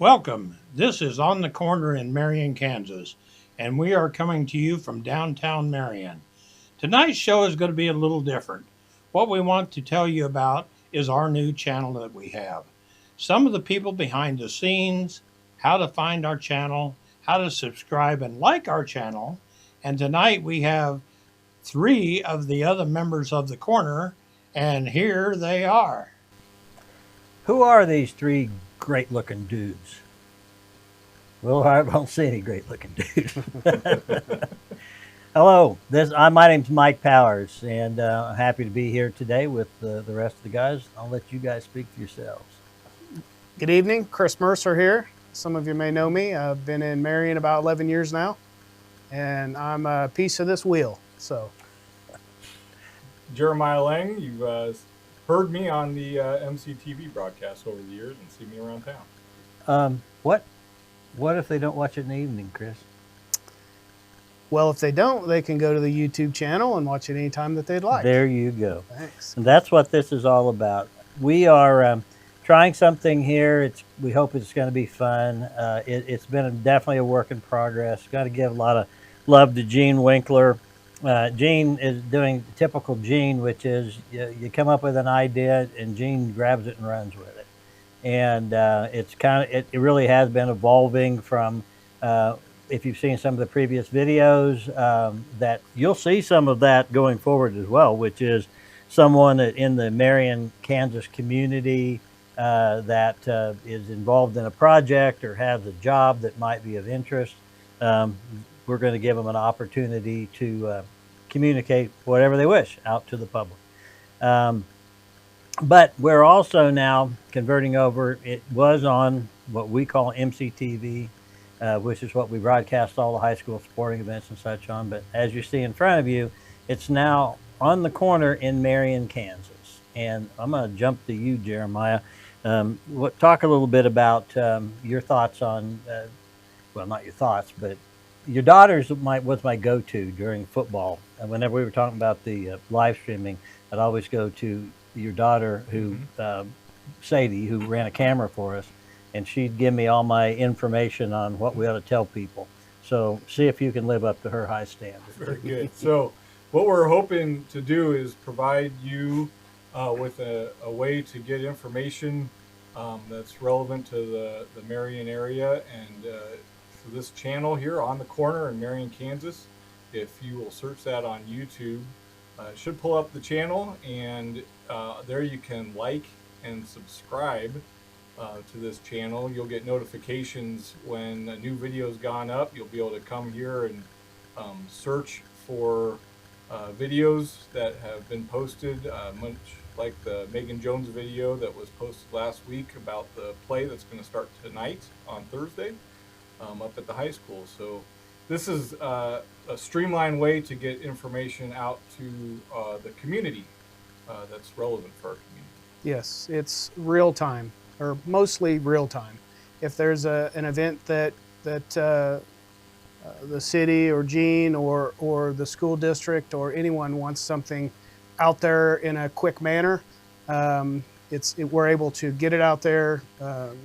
Welcome. This is On the Corner in Marion, Kansas, and we are coming to you from downtown Marion. Tonight's show is going to be a little different. What we want to tell you about is our new channel that we have. Some of the people behind the scenes, how to find our channel, how to subscribe and like our channel. And tonight we have three of the other members of the corner, and here they are. Who are these three great-looking dudes? Well, I don't see any great-looking dudes. Hello, my name's Mike Powers, and I'm happy to be here today with the rest of the guys. I'll let you guys speak for yourselves. Good evening, Chris Mercer here. Some of you may know me. I've been in Marion about 11 years now, and I'm a piece of this wheel. So, Jeremiah Lang, you've heard me on the MCTV broadcast over the years and see me around town. What if they don't watch it in the evening, Chris? well, if they don't, they can go to the YouTube channel and watch it anytime that they'd like. There you go. Thanks. And that's what this is all about. We are trying something here. We hope it's going to be fun. It's been definitely a work in progress. Got to give a lot of love to Gene Winkler. Gene is doing typical Gene, which is you come up with an idea and Gene grabs it and runs with it. And it really has been evolving from, if you've seen some of the previous videos, that you'll see some of that going forward as well, which is someone in the Marion, Kansas community that is involved in a project or has a job that might be of interest. We're going to give them an opportunity to communicate whatever they wish out to the public. But we're also now converting over. It was on what we call MCTV, which is what we broadcast all the high school sporting events and such on. But as you see in front of you, it's now on the corner in Marion, Kansas. And I'm going to jump to you, Jeremiah. Talk a little bit about your thoughts on, well, not your thoughts, but your daughter's was my go-to during football. And whenever we were talking about the live streaming, I'd always go to your daughter, who Sadie, who ran a camera for us, and she'd give me all my information on what we ought to tell people. So see if you can live up to her high standard. Very good. So what we're hoping to do is provide you with a way to get information that's relevant to the Marion area. And for this channel here on the corner in Marion, Kansas, if you will search that on YouTube, it should pull up the channel, and there you can like and subscribe to this channel. You'll get notifications when a new video's gone up. You'll be able to come here and search for videos that have been posted, much like the Megan Jones video that was posted last week about the play that's going to start tonight on Thursday up at the high school. So this is a streamlined way to get information out to the community that's relevant for our community. Yes, it's real time, or mostly real time. If there's an event that the city or Gene or the school district or anyone wants something out there in a quick manner, we're able to get it out there,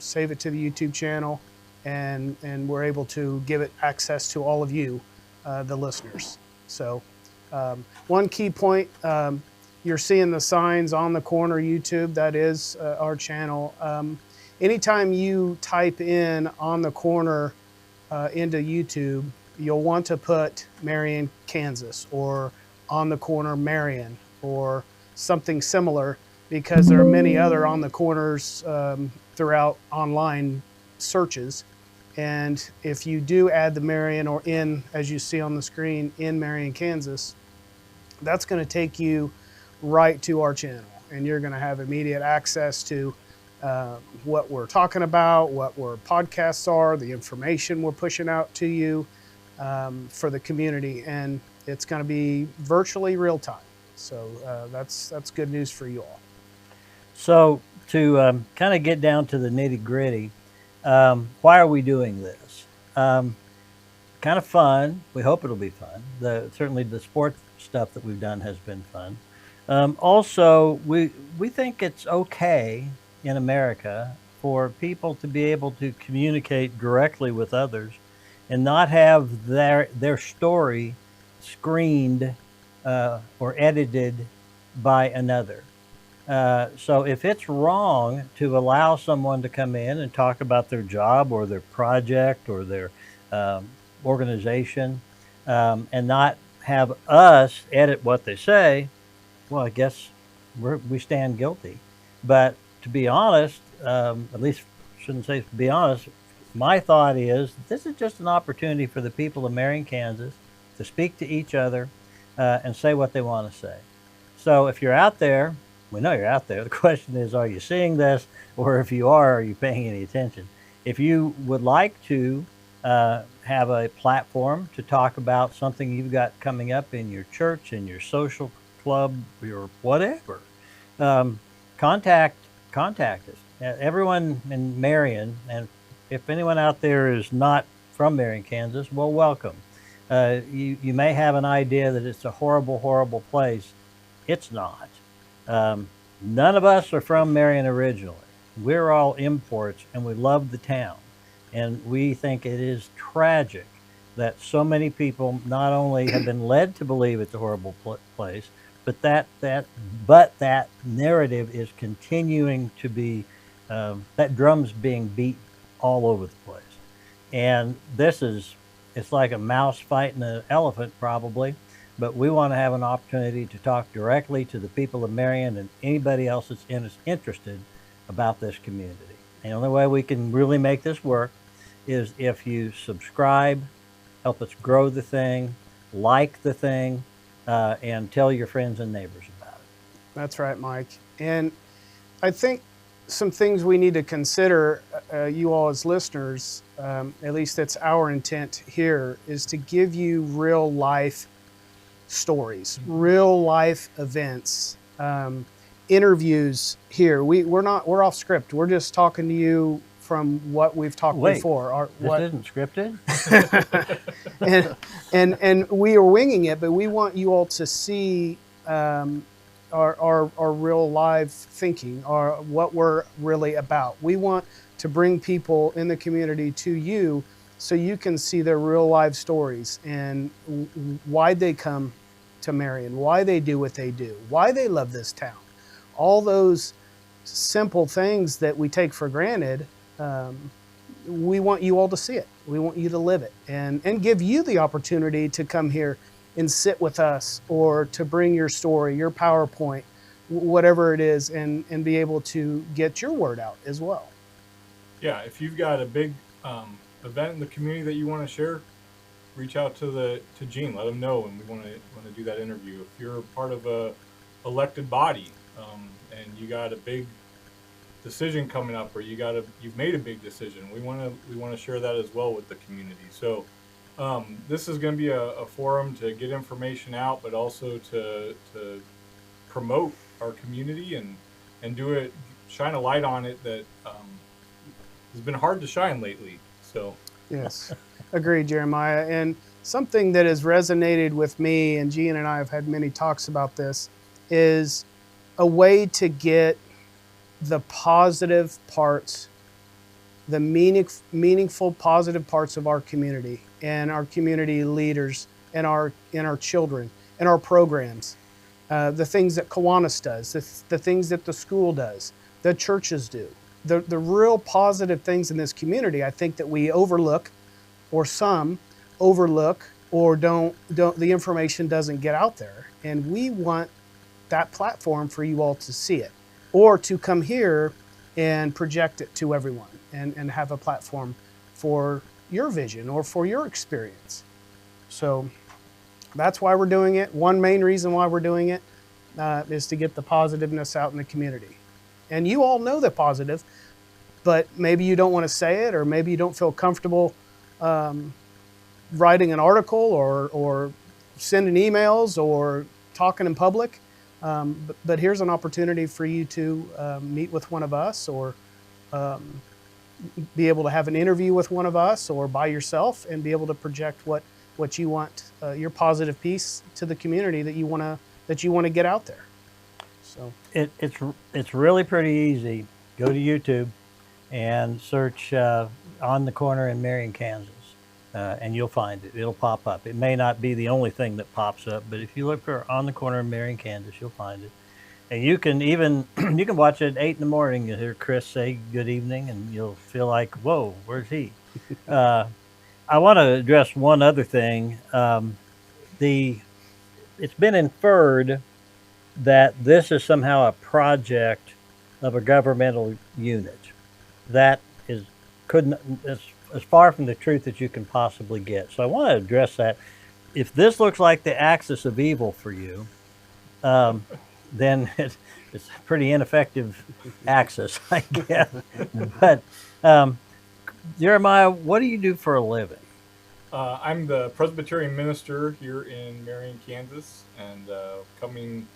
save it to the YouTube channel, and we're able to give it access to all of you, the listeners. So one key point, you're seeing the signs on the corner YouTube. That is our channel. Anytime you type in on the corner into YouTube, you'll want to put Marion, Kansas, or on the corner Marion, or something similar, because there are many other on the corners throughout online searches. And if you do add the Marion, or in, as you see on the screen, in Marion, Kansas, that's going to take you right to our channel, and you're going to have immediate access to what we're talking about, what our podcasts are, the information we're pushing out to you for the community, and it's going to be virtually real time. So that's good news for you all. So to kind of get down to the nitty gritty, why are we doing this? Kind of fun. We hope it'll be fun. Certainly the sports stuff that we've done has been fun. Also, we think it's okay in America for people to be able to communicate directly with others and not have their story screened or edited by another. So if it's wrong to allow someone to come in and talk about their job or their project or their organization, and not have us edit what they say, well, I guess we stand guilty. But to be honest, at least shouldn't say to be honest, my thought is this is just an opportunity for the people of Marion, Kansas to speak to each other and say what they want to say. So if you're out there, we know you're out there. The question is, are you seeing this? Or if you are you paying any attention? If you would like to have a platform to talk about something you've got coming up in your church, in your social club, or whatever, um, contact us. Everyone in Marion, and if anyone out there is not from Marion, Kansas, well, welcome. You may have an idea that it's a horrible, horrible place. It's not. None of us are from Marion originally. We're all imports, and we love the town. And we think it is tragic that so many people not only have been led to believe it's a horrible place, but that narrative is continuing to be, that drum's being beat all over the place. And it's like a mouse fighting an elephant probably, but we want to have an opportunity to talk directly to the people of Marion and anybody else that's interested about this community. And the only way we can really make this work is if you subscribe, help us grow the thing, like the thing, and tell your friends and neighbors about it. That's right, Mike. And I think some things we need to consider, you all as listeners, at least that's our intent here, is to give you real life stories, real life events, interviews here. We're off script. We're just talking to you from what we've talked before. This isn't scripted? and we are winging it, but we want you all to see our real live thinking, what we're really about. We want to bring people in the community to you so you can see their real life stories and why they come to Marion, why they do what they do, why they love this town. All those simple things that we take for granted, we want you all to see it. We want you to live it and give you the opportunity to come here and sit with us, or to bring your story, your PowerPoint, whatever it is, and be able to get your word out as well. Yeah, if you've got a big event in the community that you want to share, reach out to Gene. Let him know, and we want to do that interview. If you're part of a elected body and you got a big decision coming up, or you've made a big decision, we want to share that as well with the community. So this is going to be a forum to get information out, but also to promote our community and do it, shine a light on it that has been hard to shine lately. So yes, agreed, Jeremiah. And something that has resonated with me, and Gene and I have had many talks about this, is a way to get the positive parts, the meaningful positive parts of our community and our community leaders and our children and our programs, the things that Kiwanis does, the things that the school does, the churches do, the real positive things in this community. I think that we overlook, or some overlook, or don't the information doesn't get out there, and we want that platform for you all to see it, or to come here and project it to everyone and have a platform for your vision or for your experience. So that's why we're doing it. One main reason why we're doing it is to get the positiveness out in the community. And you all know the positive, but maybe you don't want to say it, or maybe you don't feel comfortable writing an article or sending emails or talking in public. But here's an opportunity for you to meet with one of us, or be able to have an interview with one of us, or by yourself, and be able to project what you want, your positive piece to the community that you want to get out there. So It's really pretty easy. Go to YouTube, and search On the Corner in Marion, Kansas, and you'll find it. It'll pop up. It may not be the only thing that pops up, but if you look for On the Corner in Marion, Kansas, you'll find it. And you can even you can watch it at 8 in the morning. You'll hear Chris say good evening, and you'll feel like, whoa, where's he? I want to address one other thing. It's been inferred that this is somehow a project of a governmental unit. That is couldn't as far from the truth as you can possibly get. So I want to address that. If this looks like the axis of evil for you, then it's a pretty ineffective axis, I guess. But Jeremiah, what do you do for a living? I'm the Presbyterian minister here in Marion, Kansas, and coming.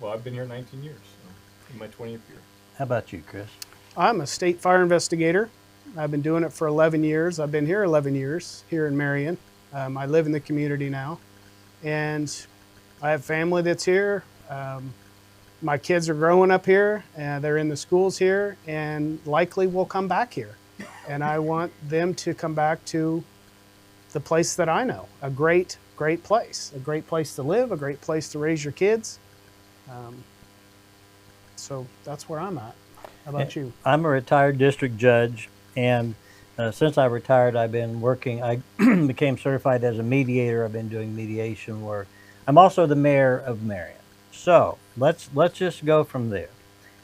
Well, I've been here 19 years, so in my 20th year. How about you, Chris? I'm a state fire investigator. I've been doing it for 11 years. I've been here 11 years here in Marion. I live in the community now, and I have family that's here. My kids are growing up here, and they're in the schools here, and likely will come back here. And I want them to come back to the place that I know, a great place to live, a great place to raise your kids. So that's where I'm at. How about you? I'm a retired district judge, and since I retired, I've been working. I became certified as a mediator. I've been doing mediation work. I'm also the mayor of Marion. So let's just go from there.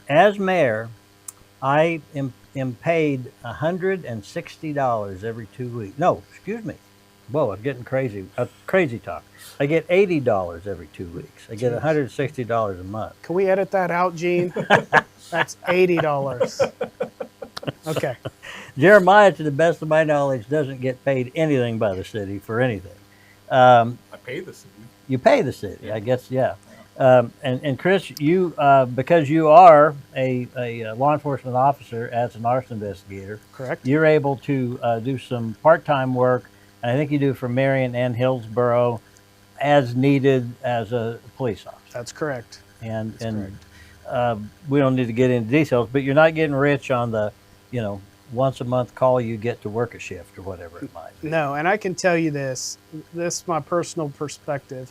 As mayor, I am paid $160 every 2 weeks. No, excuse me. Whoa, I'm getting crazy. Crazy talk. I get $80 every 2 weeks. I get $160 a month. Can we edit that out, Gene? That's $80. Okay. Jeremiah, to the best of my knowledge, doesn't get paid anything by the city for anything. I pay the city. You pay the city, I guess, yeah. And Chris, you because you are a law enforcement officer as an arson investigator, Correct. You're able to do some part-time work, and I think you do for Marion and Hillsborough as needed as a police officer. That's correct. And correct. We don't need to get into details, but you're not getting rich on the, once a month call you get to work a shift or whatever it might be. No, and I can tell you this, my personal perspective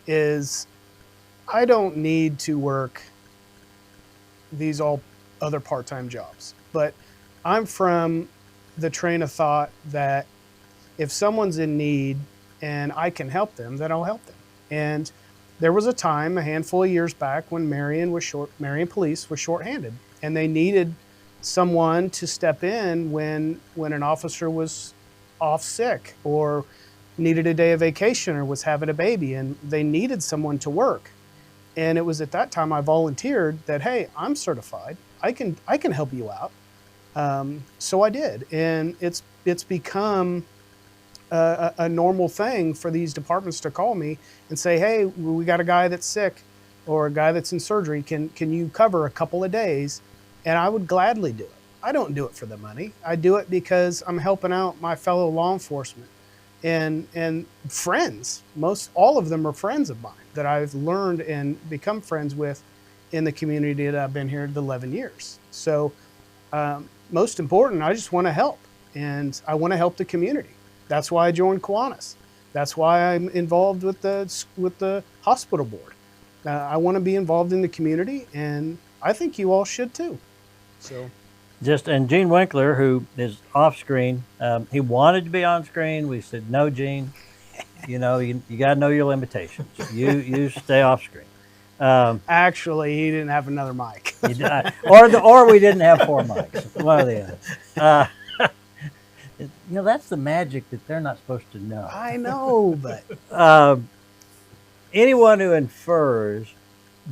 is I don't need to work these all other part-time jobs, but I'm from the train of thought that if someone's in need and I can help them, then I'll help them. And there was a time, a handful of years back, when Marion Police was shorthanded, and they needed someone to step in when an officer was off sick or needed a day of vacation or was having a baby, and they needed someone to work. And it was at that time I volunteered that, hey, I'm certified. I can help you out. So I did, and it's become a normal thing for these departments to call me and say, hey, we got a guy that's sick or a guy that's in surgery. Can you cover a couple of days? And I would gladly do it. I don't do it for the money. I do it because I'm helping out my fellow law enforcement and friends. All of them are friends of mine that I've learned and become friends with in the community that I've been here 11 years. So most important, I just want to help, and I want to help the community. That's why I joined Kiwanis. That's why I'm involved with the hospital board. I want to be involved in the community, and I think you all should too. So, and Gene Winkler, who is off screen, he wanted to be on screen. We said, no, Gene, you got to know your limitations. You stay off screen. Actually, he didn't have another mic. or we didn't have 4 mics. One or the other. That's the magic that they're not supposed to know. I know, but anyone who infers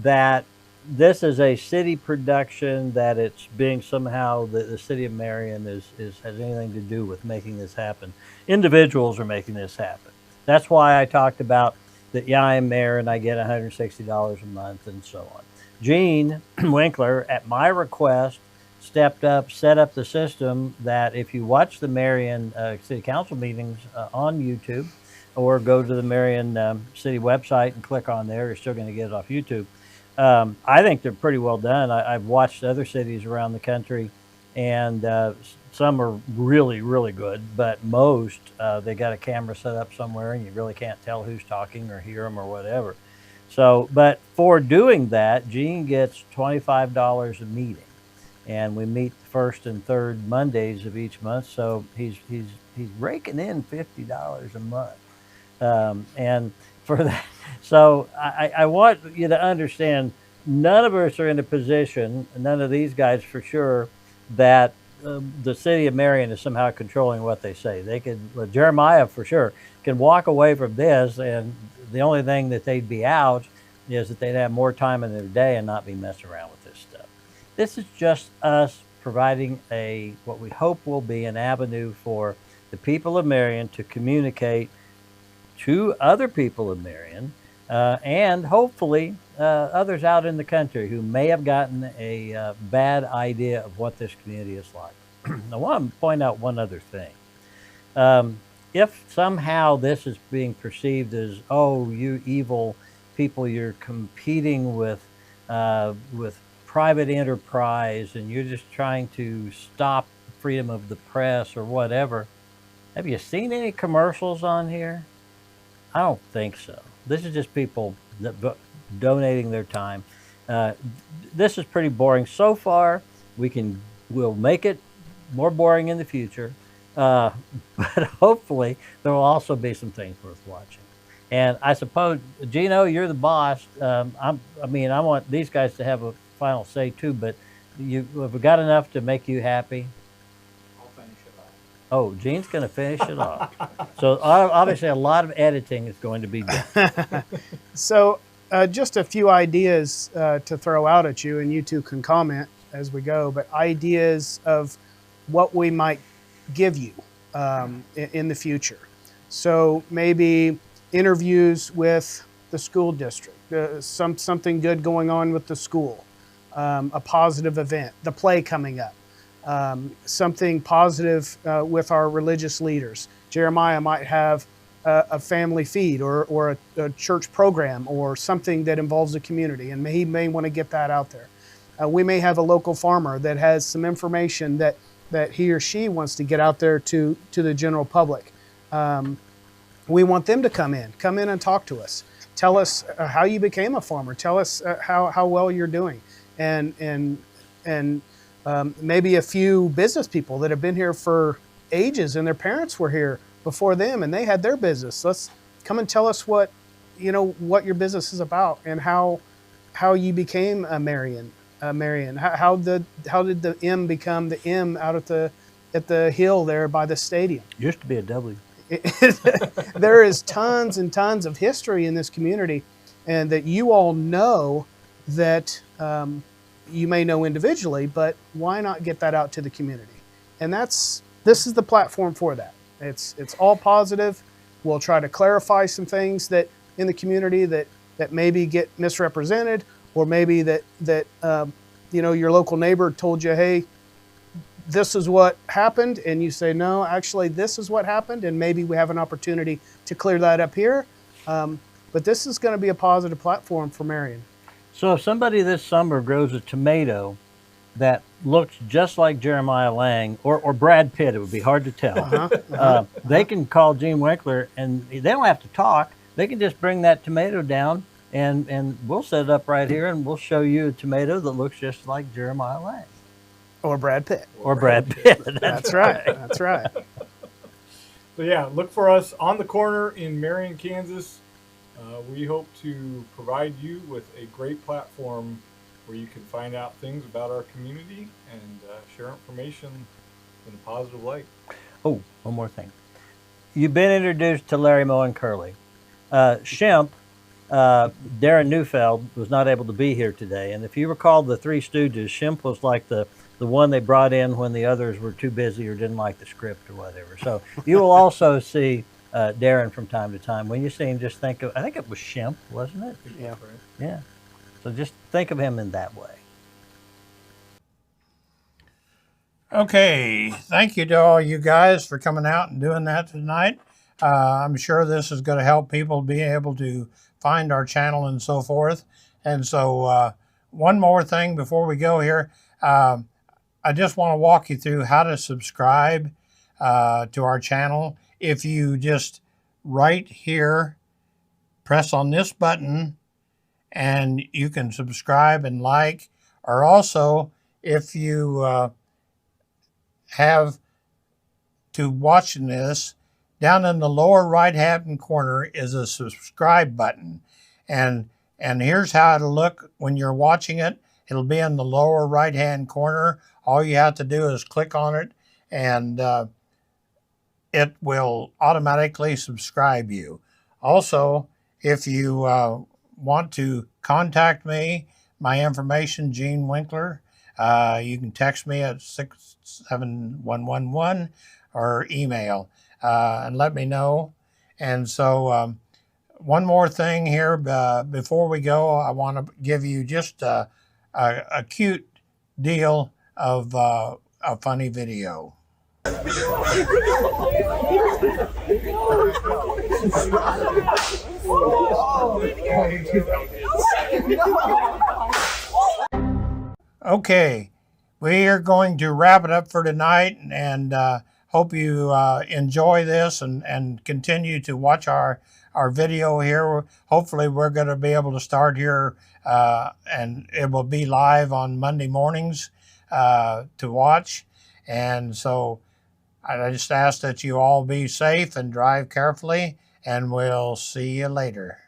that this is a city production, that it's being somehow the city of Marion has anything to do with making this happen. Individuals are making this happen. That's why I talked about that. Yeah, I'm mayor and I get $160 a month and so on. Gene Winkler, at my request, stepped up, set up the system that if you watch the Marion City Council meetings on YouTube, or go to the Marion City website and click on there, you're still going to get it off YouTube. I think they're pretty well done. I've watched other cities around the country and some are really, really good, but most they got a camera set up somewhere, and you really can't tell who's talking or hear them or whatever. So, but for doing that, Gene gets $25 a meeting, and we meet the first and third Mondays of each month. So he's raking in $50 a month, and for that, so I want you to understand, none of us are in a position, none of these guys for sure, that the city of Marion is somehow controlling what they say. They could, well, Jeremiah for sure can walk away from this, and the only thing that they'd be out is that they'd have more time in their day and not be messing around with this stuff. This is just us providing what we hope will be an avenue for the people of Marion to communicate to other people of Marion, and hopefully others out in the country who may have gotten a bad idea of what this community is like. I want to point out one other thing. If somehow this is being perceived as, oh, you evil people, you're competing with private enterprise and you're just trying to stop freedom of the press or whatever, have you seen any commercials on here? I don't think so. This is just people donating their time. This is pretty boring so far. We'll make it more boring in the future, but hopefully there will also be some things worth watching. And I suppose, Gino, you're the boss. I want these guys to have a final say too. But have we got enough to make you happy? I'll finish it off. Oh, Gene's going to finish it off. So obviously a lot of editing is going to be done. So just a few ideas to throw out at you, and you two can comment as we go, but ideas of what we might give you in the future. So maybe interviews with the school district, something good going on with the school, a positive event, the play coming up, something positive with our religious leaders. Jeremiah might have a family feed or a church program or something that involves the community, and he may want to get that out there. We may have a local farmer that has some information that he or she wants to get out there to the general public. We want them to come in and talk to us. Tell us how you became a farmer. Tell us how well you're doing, and maybe a few business people that have been here for ages and their parents were here before them and they had their business. Let's come and tell us what your business is about and how you became a Marion. How did the M become the M out at the hill there by the stadium? Used to be a W. There is tons and tons of history in this community, and that you all know that you may know individually, but why not get that out to the community? And this is the platform for that. It's all positive. We'll try to clarify some things that in the community that maybe get misrepresented, or maybe that your local neighbor told you, hey, this is what happened, and you say, no, actually this is what happened, and maybe we have an opportunity to clear that up here. But this is going to be a positive platform for Marion. So if somebody this summer grows a tomato that looks just like Jeremiah Lang or Brad Pitt, it would be hard to tell. They can call Gene Winkler, and they don't have to talk. They can just bring that tomato down, and we'll set it up right here, and we'll show you a tomato that looks just like Jeremiah Lang. Or Brad Pitt. Or Brad Pitt. That's right. That's right. So yeah, look for us on the corner in Marion, Kansas. We hope to provide you with a great platform where you can find out things about our community and share information in a positive light. Oh, one more thing. You've been introduced to Larry, Moe, and Curly. Shemp, Darren Neufeld, was not able to be here today. And if you recall the Three Stooges, Shemp was like the one they brought in when the others were too busy or didn't like the script or whatever. So you will also see Darren from time to time. When you see him, just think of, I think it was Shemp, wasn't it? Yeah. Right. Yeah. So just think of him in that way. Okay, thank you to all you guys for coming out and doing that tonight. I'm sure this is going to help people be able to find our channel and so forth. And so one more thing before we go here. I just want to walk you through how to subscribe to our channel. If you just right here, press on this button, and you can subscribe and like, or also if you have to watching this, down in the lower right hand corner is a subscribe button, and here's how it'll look when you're watching it. It'll be in the lower right hand corner. All you have to do is click on it, and it will automatically subscribe you. Also, if you want to contact me, my information, Gene Winkler, you can text me at 67111 or email and let me know. And so one more thing here before we go, I want to give you just a cute deal of a funny video. Okay, we are going to wrap it up for tonight, and hope you enjoy this and continue to watch our video here. Hopefully we're going to be able to start here and it will be live on Monday mornings to watch. And so I just ask that you all be safe and drive carefully, and we'll see you later.